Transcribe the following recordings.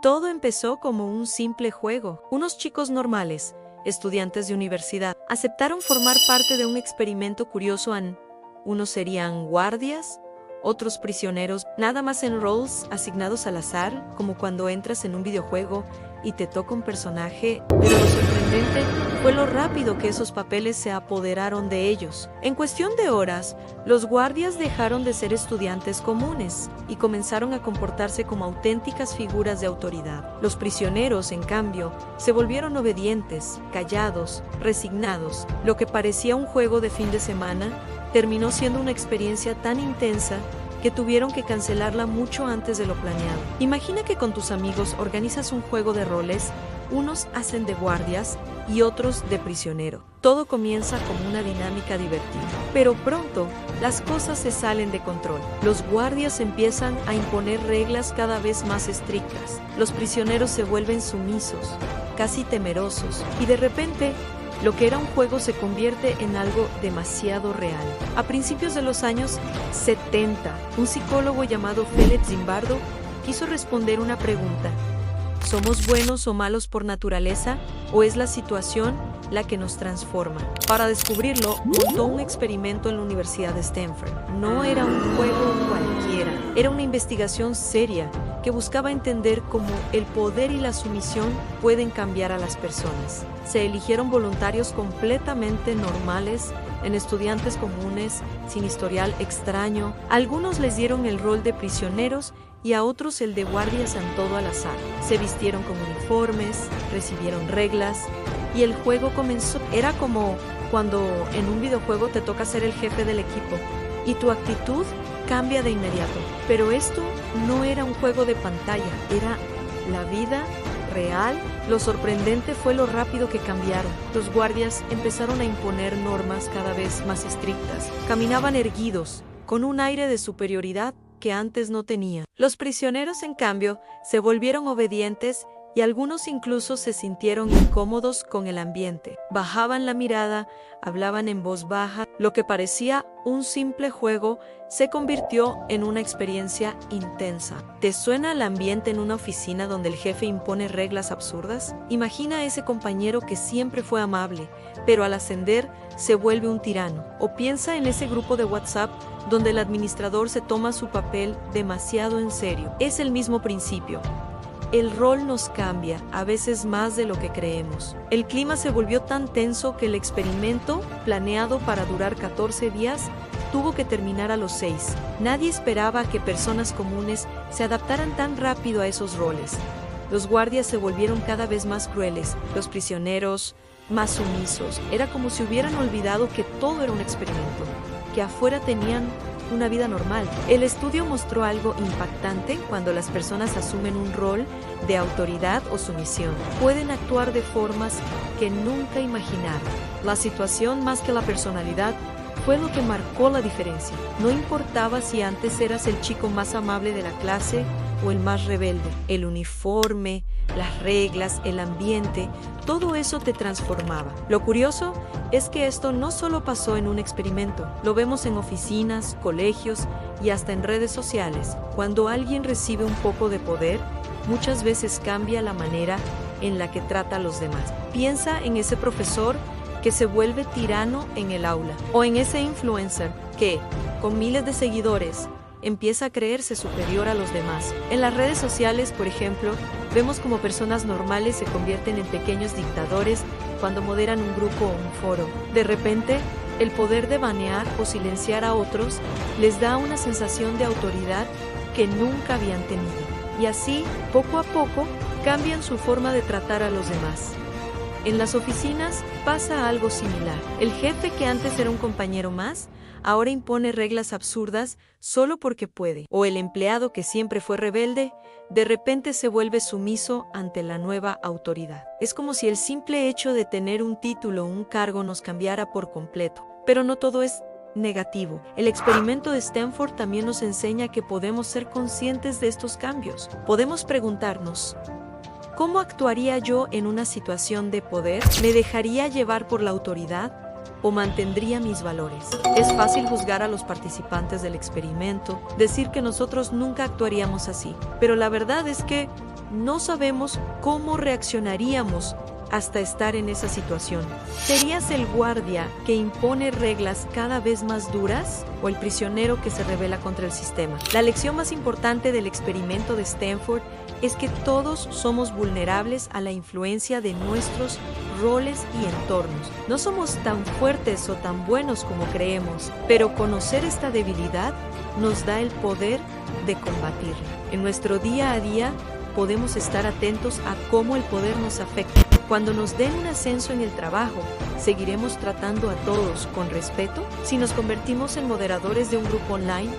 Todo empezó como un simple juego. Unos chicos normales, estudiantes de universidad, aceptaron formar parte de un experimento curioso. Unos serían guardias, otros prisioneros, nada más en roles asignados al azar, como cuando entras en un videojuego y te toca un personaje, pero lo sorprendente fue lo rápido que esos papeles se apoderaron de ellos. En cuestión de horas, los guardias dejaron de ser estudiantes comunes y comenzaron a comportarse como auténticas figuras de autoridad. Los prisioneros, en cambio, se volvieron obedientes, callados, resignados. Lo que parecía un juego de fin de semana terminó siendo una experiencia tan intensa que tuvieron que cancelarla mucho antes de lo planeado. Imagina que con tus amigos organizas un juego de roles, unos hacen de guardias y otros de prisionero. Todo comienza como una dinámica divertida, pero pronto las cosas se salen de control. Los guardias empiezan a imponer reglas cada vez más estrictas. Los prisioneros se vuelven sumisos, casi temerosos, y de repente lo que era un juego se convierte en algo demasiado real. A principios de los años 70, un psicólogo llamado Felix Zimbardo quiso responder una pregunta: ¿somos buenos o malos por naturaleza, o es la situación la que nos transforma? Para descubrirlo, montó un experimento en la Universidad de Stanford. No era un juego cualquiera, era una investigación seria que buscaba entender cómo el poder y la sumisión pueden cambiar a las personas. Se eligieron voluntarios completamente normales, en estudiantes comunes, sin historial extraño. A algunos les dieron el rol de prisioneros y a otros el de guardias, en todo al azar. Se vistieron con uniformes, recibieron reglas y el juego comenzó. Era como cuando en un videojuego te toca ser el jefe del equipo y tu actitud cambia de inmediato. Pero esto no era un juego de pantalla, era la vida real. Lo sorprendente fue lo rápido que cambiaron. Los guardias empezaron a imponer normas cada vez más estrictas. Caminaban erguidos, con un aire de superioridad que antes no tenían. Los prisioneros, en cambio, se volvieron obedientes y algunos incluso se sintieron incómodos con el ambiente. Bajaban la mirada, hablaban en voz baja. Lo que parecía un simple juego se convirtió en una experiencia intensa. ¿Te suena el ambiente en una oficina donde el jefe impone reglas absurdas? Imagina a ese compañero que siempre fue amable, pero al ascender se vuelve un tirano. O piensa en ese grupo de WhatsApp donde el administrador se toma su papel demasiado en serio. Es el mismo principio. El rol nos cambia, a veces más de lo que creemos. El clima se volvió tan tenso que el experimento, planeado para durar 14 días, tuvo que terminar a los 6. Nadie esperaba que personas comunes se adaptaran tan rápido a esos roles. Los guardias se volvieron cada vez más crueles, los prisioneros más sumisos. Era como si hubieran olvidado que todo era un experimento, que afuera tenían una vida normal. El estudio mostró algo impactante: cuando las personas asumen un rol de autoridad o sumisión, pueden actuar de formas que nunca imaginaron. La situación, más que la personalidad, fue lo que marcó la diferencia. No importaba si antes eras el chico más amable de la clase o el más rebelde. El uniforme, las reglas, el ambiente, todo eso te transformaba. Lo curioso es que esto no solo pasó en un experimento, lo vemos en oficinas, colegios y hasta en redes sociales. Cuando alguien recibe un poco de poder, muchas veces cambia la manera en la que trata a los demás. Piensa en ese profesor que se vuelve tirano en el aula, o en ese influencer que, con miles de seguidores, empieza a creerse superior a los demás. En las redes sociales, por ejemplo, vemos como personas normales se convierten en pequeños dictadores cuando moderan un grupo o un foro. De repente, el poder de banear o silenciar a otros les da una sensación de autoridad que nunca habían tenido. Y así, poco a poco, cambian su forma de tratar a los demás. En las oficinas pasa algo similar. El jefe, que antes era un compañero más, ahora impone reglas absurdas solo porque puede. O el empleado, que siempre fue rebelde, de repente se vuelve sumiso ante la nueva autoridad. Es como si el simple hecho de tener un título o un cargo nos cambiara por completo. Pero no todo es negativo. El experimento de Stanford también nos enseña que podemos ser conscientes de estos cambios. Podemos preguntarnos: ¿cómo actuaría yo en una situación de poder? ¿Me dejaría llevar por la autoridad o mantendría mis valores? Es fácil juzgar a los participantes del experimento, decir que nosotros nunca actuaríamos así, pero la verdad es que no sabemos cómo reaccionaríamos hasta estar en esa situación. ¿Serías el guardia que impone reglas cada vez más duras o el prisionero que se rebela contra el sistema? La lección más importante del experimento de Stanford es que todos somos vulnerables a la influencia de nuestros roles y entornos. No somos tan fuertes o tan buenos como creemos, pero conocer esta debilidad nos da el poder de combatirla. En nuestro día a día podemos estar atentos a cómo el poder nos afecta. Cuando nos den un ascenso en el trabajo, ¿seguiremos tratando a todos con respeto? Si nos convertimos en moderadores de un grupo online,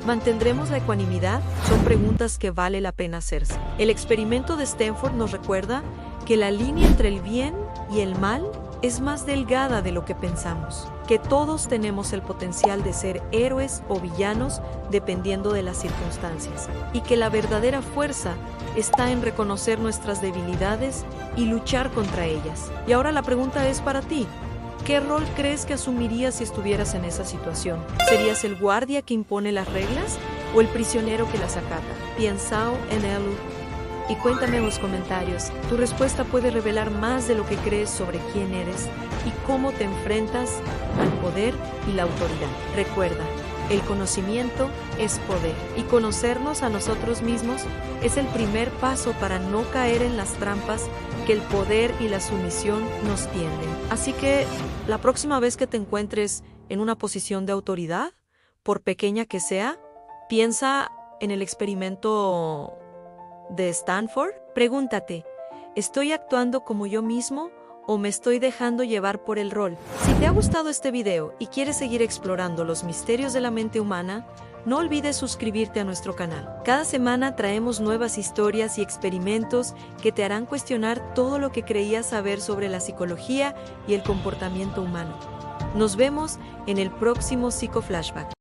¿mantendremos la ecuanimidad? Son preguntas que vale la pena hacerse. El experimento de Stanford nos recuerda que la línea entre el bien y el mal es más delgada de lo que pensamos, que todos tenemos el potencial de ser héroes o villanos dependiendo de las circunstancias, y que la verdadera fuerza está en reconocer nuestras debilidades y luchar contra ellas. Y ahora la pregunta es para ti. ¿Qué rol crees que asumirías si estuvieras en esa situación? ¿Serías el guardia que impone las reglas o el prisionero que las acata? Piensa en ello y cuéntame en los comentarios. Tu respuesta puede revelar más de lo que crees sobre quién eres y cómo te enfrentas al poder y la autoridad. Recuerda, el conocimiento es poder, y conocernos a nosotros mismos es el primer paso para no caer en las trampas que el poder y la sumisión nos tienden. Así que, la próxima vez que te encuentres en una posición de autoridad, por pequeña que sea, piensa en el experimento de Stanford. Pregúntate, ¿estoy actuando como yo mismo o me estoy dejando llevar por el rol? Si te ha gustado este video y quieres seguir explorando los misterios de la mente humana, no olvides suscribirte a nuestro canal. Cada semana traemos nuevas historias y experimentos que te harán cuestionar todo lo que creías saber sobre la psicología y el comportamiento humano. Nos vemos en el próximo Psico Flashback.